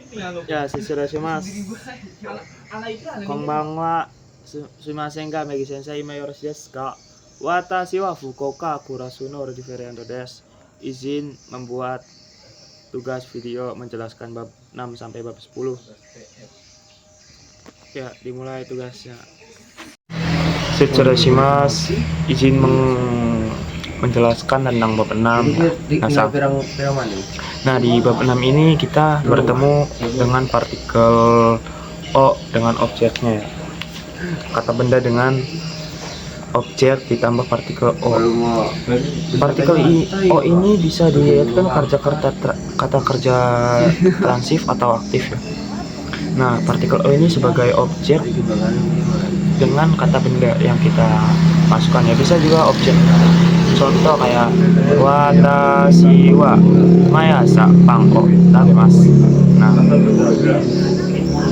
Ya, mas. Konbanwa, sumimasen ga Megi Sensei Mayores desu ka? Watashi wa Fukuoka Kurasuno Referendo des. Izin membuat tugas video menjelaskan bab 6 sampai bab 10. Ya, dimulai tugasnya. Mas, izin menjelaskan tentang bab 6. Nah, di bab 6 ini kita bertemu dengan partikel O dengan objeknya. Kata benda dengan objek ditambah partikel O. Partikel O ini bisa dilihat kan kata kerja transif atau aktif ya. Nah, partikel O ini sebagai objek dengan kata benda yang kita masukkan ya, bisa juga objek. Contoh kayak watashi wa mayasa pangko mas. Nah,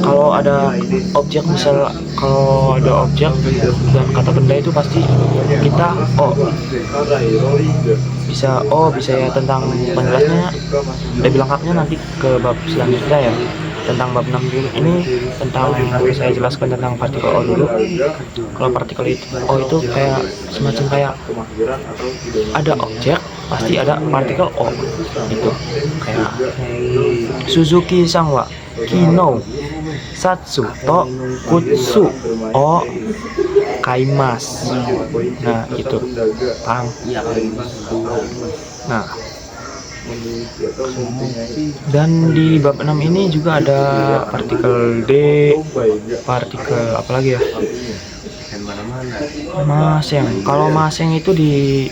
kalau ada objek, misal kalau ada objek dan kata benda itu pasti kita bisa ya. Tentang penjelasannya lebih lengkapnya nanti ke bab selanjutnya ya. Tentang bab 6 dulu ini tentang saya jelaskan tentang partikel O dulu. Kalau partikel O itu kayak semacam kayak ada objek pasti ada partikel O itu, kayak Suzuki Sangwa Kino Satsu to Kutsu O Kaimas. Nah, itu paham. Nah, dan di bab 6 ini juga ada partikel D, partikel apa lagi ya? Maseng. Kalau maseng itu di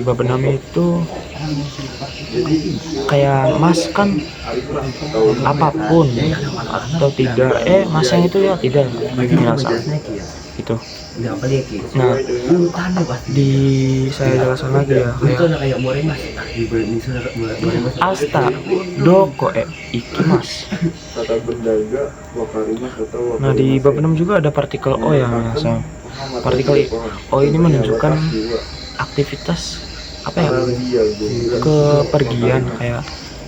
bab 6 itu kayak mas kan apapun atau tidak, maseng itu ya tidak biasa itu. Nah, saya jelaskan lagi ya, kayak asta doko ikimas. Nah, di bab 6 juga ada partikel O ya. Partikel O ini menunjukkan aktivitas apa ya, kepergian, kayak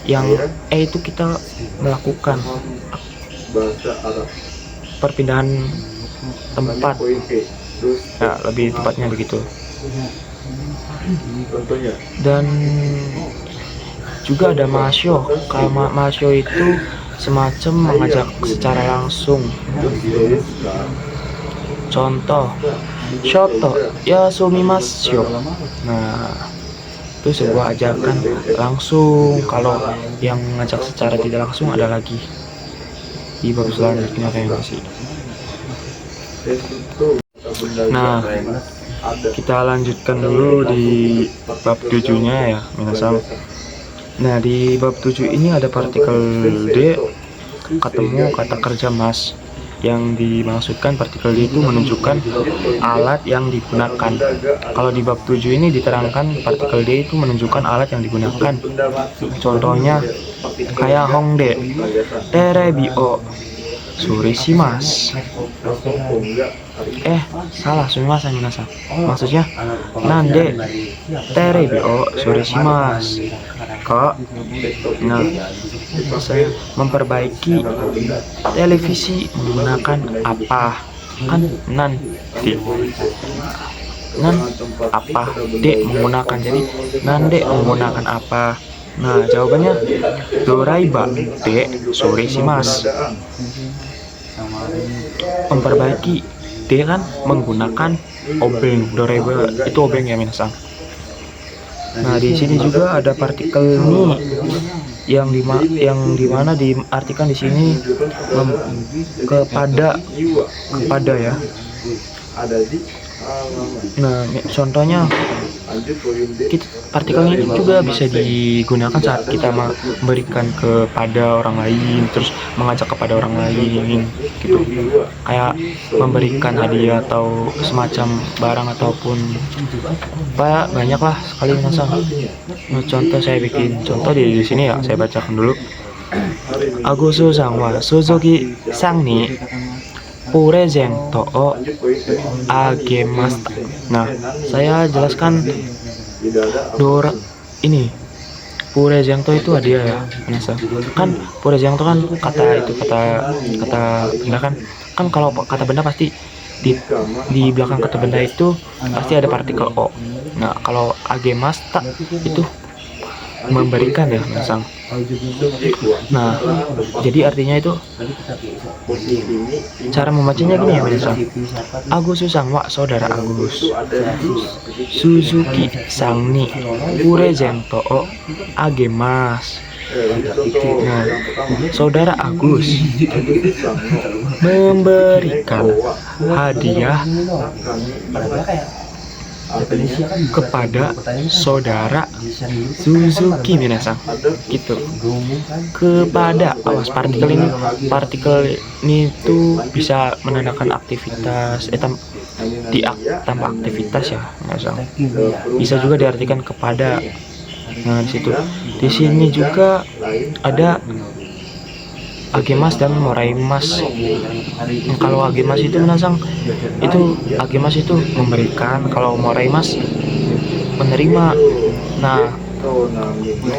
yang itu kita melakukan perpindahan tempat. Nah, lebih tepatnya begitu. Dan juga ada masyo. Kalau masyo itu semacam mengajak secara langsung. Contoh shoto ya sumimasyo. Nah, itu sebuah ajakan langsung. Kalau yang mengajak secara tidak langsung ada lagi di bab selanjutnya kayak masih. Nah, kita lanjutkan dulu di bab 7-nya ya, minasan. Nah, di bab 7 ini ada partikel D ketemu kata kerja mas. Yang dimaksudkan partikel D itu menunjukkan alat yang digunakan. Kalau di bab 7 ini diterangkan partikel D itu menunjukkan alat yang digunakan. Contohnya kayak hongde, terebio, surishimasu. Salah, sumimasen minasan. Maksudnya nande terebio surishimasu. Nah, saya memperbaiki televisi menggunakan apa? Kan nanti apa D menggunakan, jadi nande menggunakan apa? Nah, jawabannya doraiba D surishimasu. Memperbaiki D kan menggunakan obeng. Doraiba itu obeng ya minasan. Nah, di sini juga ada partikel ni yang dimana diartikan di sini kepada ya. Nah, contohnya partikel ini juga bisa digunakan saat kita memberikan kepada orang lain, terus mengajak kepada orang lain gitu, kayak memberikan hadiah atau semacam barang ataupun banyak lah sekali minasan. Nah, contoh saya bikin contoh di sini ya, saya bacakan dulu. Agusu sang wa Suzuki sang ni presento o agemasta. Nah, saya jelaskan ini Purezento itu hadiah ya, Vanessa. Kan Purezento kan kata benda kan. Kan kalau kata benda pasti di belakang kata benda itu pasti ada partikel O. Nah, kalau agemasta itu memberikan ya, Vanessa. Nah, jadi artinya itu cara membacanya gini ya, Vanessa. Agus Susangwa, saudara Agus. Suzuki Sangni Purezento o agemas. Nah, saudara Agus memberikan hadiah kepada saudara Suzuki Minasang gitu. Kepada, awas, partikel ini tuh bisa menandakan aktivitas tanpa aktivitas ya, Minasang. Bisa juga diartikan kepada. Nah, di sini juga ada agemas dan moraimas. Kalau agemas itu Minasang, agemas itu memberikan, kalau moraimas menerima. Nah,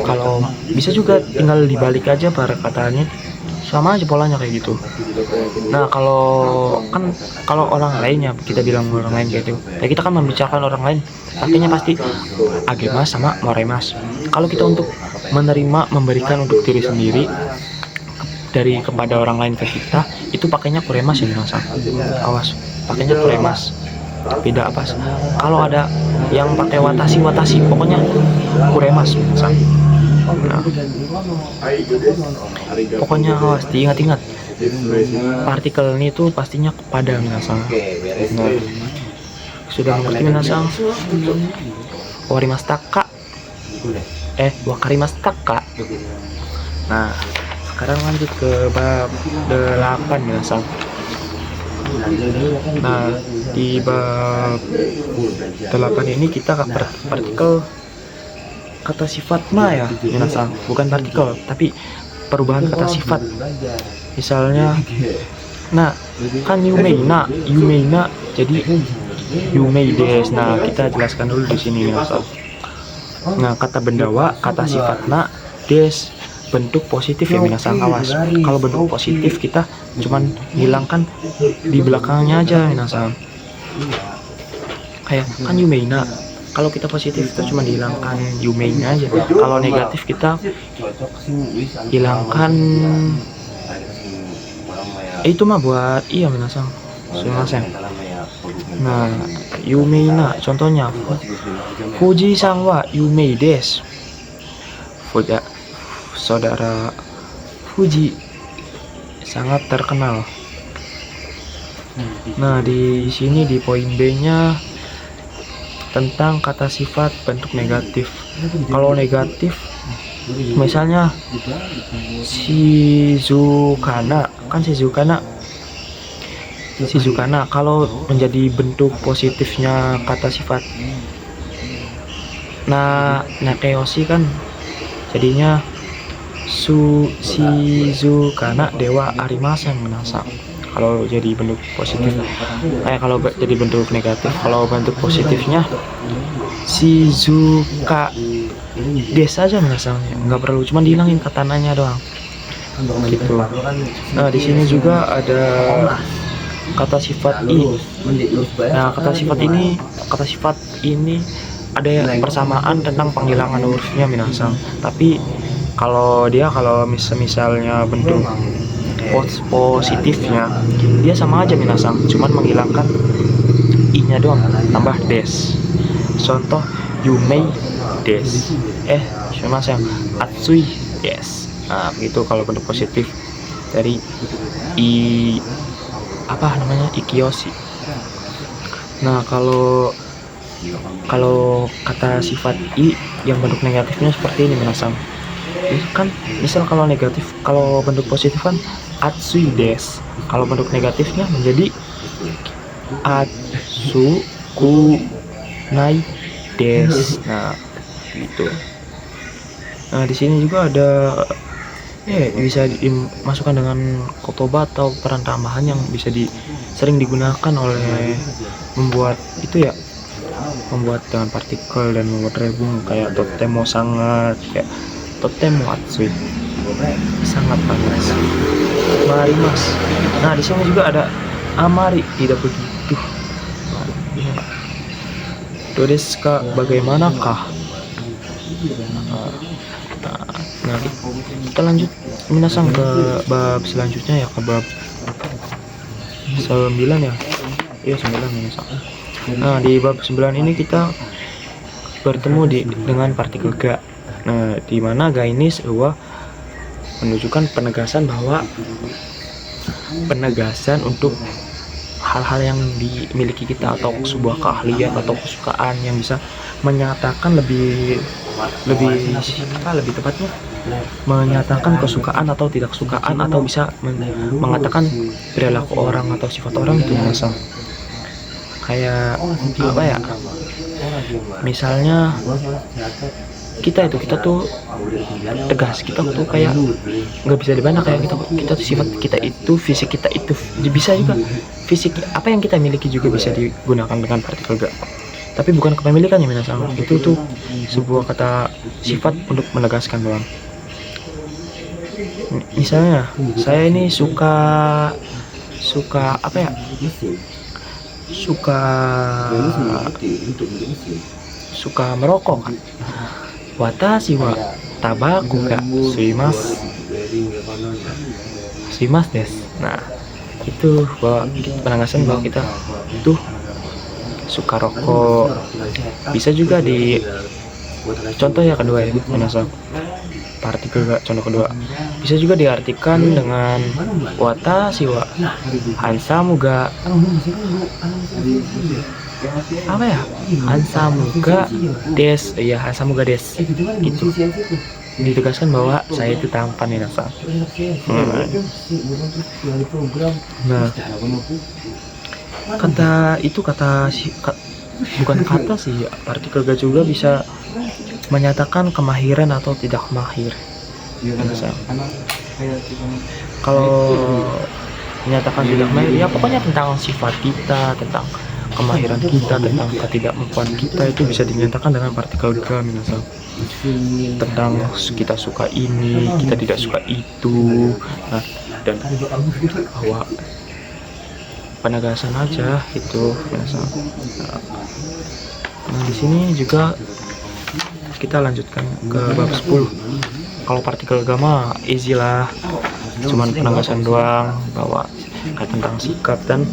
kalau bisa juga tinggal dibalik aja para katanya, sama aja polanya kayak gitu. Nah, kalau orang lainnya, kita bilang orang lain kayak gitu ya, kita kan membicarakan orang lain, pakainya pasti agemas sama moraimas. Kalau kita untuk menerima, memberikan untuk diri sendiri dari kepada orang lain ke kita, itu pakainya kuremas ya, Minasang. Awas, pakainya kuremas. Beda apa? Kalau ada yang pakai watashi, pokoknya kuremas, Minasang. Nah, pokoknya awas, diingat-ingat. Partikel ini tuh pastinya kepada, Minasang. Nah, sudah mengerti, Minasang? Wakarimastaka. Nah, sekarang lanjut ke bab 8, Minasang. Nah, di bab 8 ini kita ke partikel kata sifat ya, Minasang. Bukan partikel, tapi perubahan kata sifat. Misalnya, nah, kan yumeina jadi yumeides. Nah, kita jelaskan dulu di sini, Minasang. Nah, kata bendawa, kata sifatna des, bentuk positif ya, Minasang. Awas, kalau bentuk positif kita cuman hilangkan di belakangnya aja, Minasang. Kayak kan yumeina, kalau kita positif itu cuma dihilangkan yumeina aja. Kalau negatif kita hilangkan itu mah buat iya, Minasang. Sumimasen. Nah, yumeina contohnya Fuji Sangwa Yumei des. Saudara Fuji sangat terkenal. Nah, di sini di poin B-nya tentang kata sifat bentuk negatif. Kalau negatif, misalnya Shizukana, kan Shizukana kalau menjadi bentuk positifnya kata sifat Nakeyoshi kan jadinya Shizukana dewa arimasen, Minasang. Kalau jadi bentuk positif, kalau jadi bentuk negatif, kalau bentuk positifnya Shizuka des aja, Minasang. Nggak perlu, cuma dihilangin katananya doang gitu. Nah, di sini juga ada kata sifat i. Nah, kata sifat ini ada persamaan tentang penghilangan hurufnya, Minasang. Tapi kalau misalnya bentuk positifnya, dia sama aja, Minasang, cuman menghilangkan i-nya doang, tambah des. Contoh yumei des, Sumimasen, atsui des. Nah, begitu kalau bentuk positif dari ikiyoshi. Nah, kalau kata sifat i yang bentuk negatifnya seperti ini, Minasang. Kan misal kalau bentuk positif kan atsui des, kalau bentuk negatifnya menjadi atsuku nai des. Nah, gitu. Nah, di sini juga ada bisa dimasukkan dengan kotoba atau peran tambahan yang bisa sering digunakan oleh membuat dengan partikel dan membuat rebung, kayak totemo sangat, kayak totemo atsui, sangat panas. Mari mas. Nah di sini juga ada amari, tidak begitu. Dodeska, bagaimanakah? Nah, kita lanjut minasang ke bab selanjutnya ya, ke bab 9 ya. Iya 9 minasang. Nah di bab 9 ini kita bertemu dengan partikel ga. Nah di mana ga ini sebuah menunjukkan penegasan bahwa untuk hal-hal yang dimiliki kita atau sebuah keahlian atau kesukaan yang bisa menyatakan lebih tepatnya menyatakan kesukaan atau tidak kesukaan atau bisa mengatakan perilaku orang atau sifat orang itu biasa. Kayak apa ya? Misalnya kita tuh tegas, kita tuh kayak nggak bisa dibantah, kayak kita tuh sifat kita itu, fisik kita itu bisa juga, fisik apa yang kita miliki juga bisa digunakan dengan partikel ga, tapi bukan kepemilikannya minasang. Itu tuh sebuah kata sifat untuk menegaskan doang. Misalnya saya ini suka apa ya, suka merokok kan. Watashi wa tabaku ga suimasu desu. Nah itu bahwa penegasan bahwa kita tuh suka rokok. Bisa juga di contoh ya kedua ya, minasang, partikel ga contoh kedua bisa juga diartikan dengan watashi wa hansamu ga apa ya, hansamu ga des, ya hansamu ga des, itu ditegaskan bahwa saya itu tampan minasang. Nah bukan kata sih, partikel ga juga bisa menyatakan kemahiran atau tidak mahir. Kalau menyatakan tidak mahir ya pokoknya tentang sifat kita, tentang kemahiran kita, tentang ketidakmampuan kita, itu bisa dinyatakan dengan partikel ga minasang. Tentang kita suka ini, kita tidak suka itu. Nah dan bahwa penegasan aja itu minasang. Nah di sini juga kita lanjutkan ke bab 10. Kalau partikel ga mah easy lah, cuman penegasan doang bahwa kayak tentang sikap dan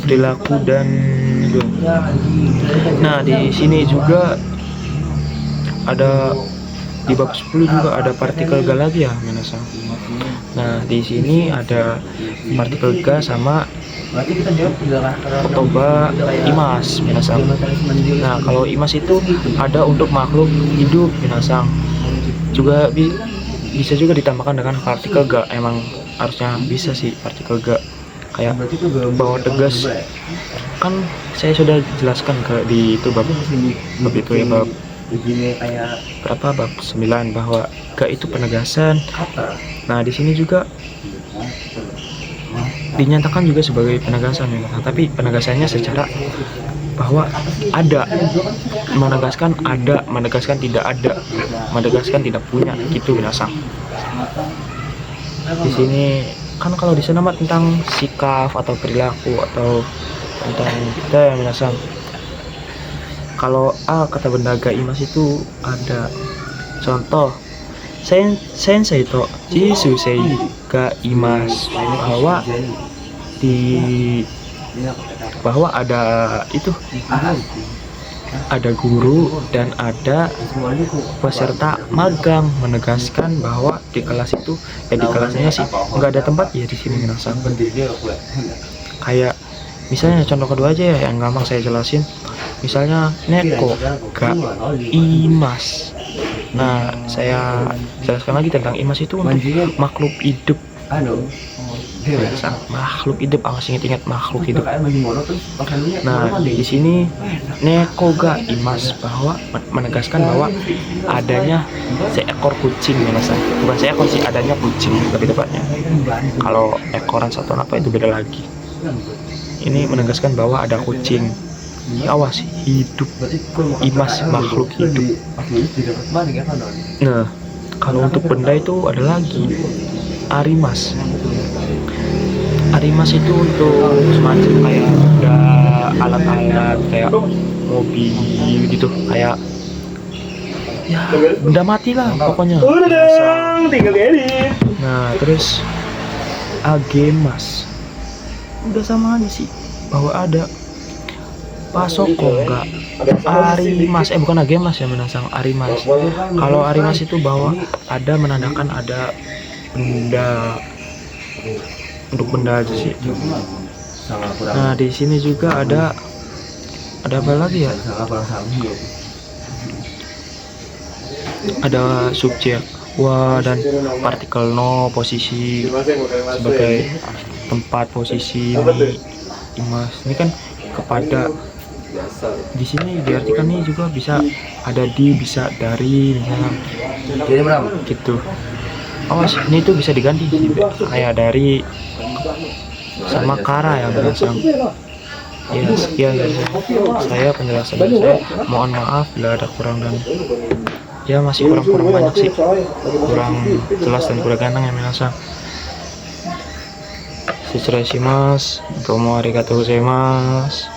perilaku dan itu. Nah di sini juga ada di bab 10 juga ada partikel ga lagi ya minasang. Nah di sini ada partikel ga sama kotoba imas minasang. Nah kalau imas itu ada untuk makhluk hidup minasang, juga bisa juga ditambahkan dengan partikel ga. Emang harusnya bisa sih partikel ga, kayak bahwa tegas kan saya sudah jelaskan di itu bab itu ya, bab berapa, bab 9, bahwa ga itu penegasan. Nah di sini juga dinyatakan juga sebagai penegasan ya, tapi penegasannya secara bahwa ada, menegaskan ada, menegaskan tidak ada, menegaskan tidak punya, gitu minasang. Di sini kan kalau di sana mah tentang sikap atau perilaku atau tentang kita ya minasang. Kalau kata benda ga imas itu ada contoh sensei to jisusei ga imas, bahwa ada itu, ada guru dan ada peserta magang, menegaskan bahwa di kelas itu di kelasnya sih nggak ada tempat ya di sini minasang. Kayak misalnya contoh kedua aja ya yang gampang saya jelasin, misalnya neko ga imas. Nah saya jelaskan lagi tentang imas itu untuk makhluk hidup. Makhluk hidup, awas ingat makhluk hidup. Nah di sini neko ga imas, bahwa menegaskan bahwa adanya seekor kucing minasang. Bukan seekor sih, adanya kucing lebih tepatnya. Kalau ekoran satu apa itu beda lagi. Ini menegaskan bahwa ada kucing. Awas, hidup, imas, makhluk hidup. Nah Kalau untuk benda itu ada lagi arimas. Arimas itu untuk semacam kayak benda alat-alat kayak mobil gitu, kayak ya benda mati lah pokoknya. Tinggal diedit. Nah terus agemas udah sama aja sih, bahwa ada pasoko enggak arimas, bukan agemas ya, menasang arimas. Kalau arimas itu bahwa ada menandakan ada benda, untuk benda aja sih. Nah di sini juga ada apa lagi ya, ada subjek wa dan partikel no, posisi sebagai tempat, posisi ini imas ini kan kepada. Di sini diartikan nih juga bisa ada di, bisa dari, misalnya gitu. Awas, ini tuh bisa diganti kayak dari sama kara ya menasang. Ya sekian dari saya penjelasan dari saya. Mohon maaf bila ada kurang dan ya masih kurang banyak sih, kurang jelas dan kurang ganteng ya minasang. Shitsurashimasu, domo arigatou gozaimasu.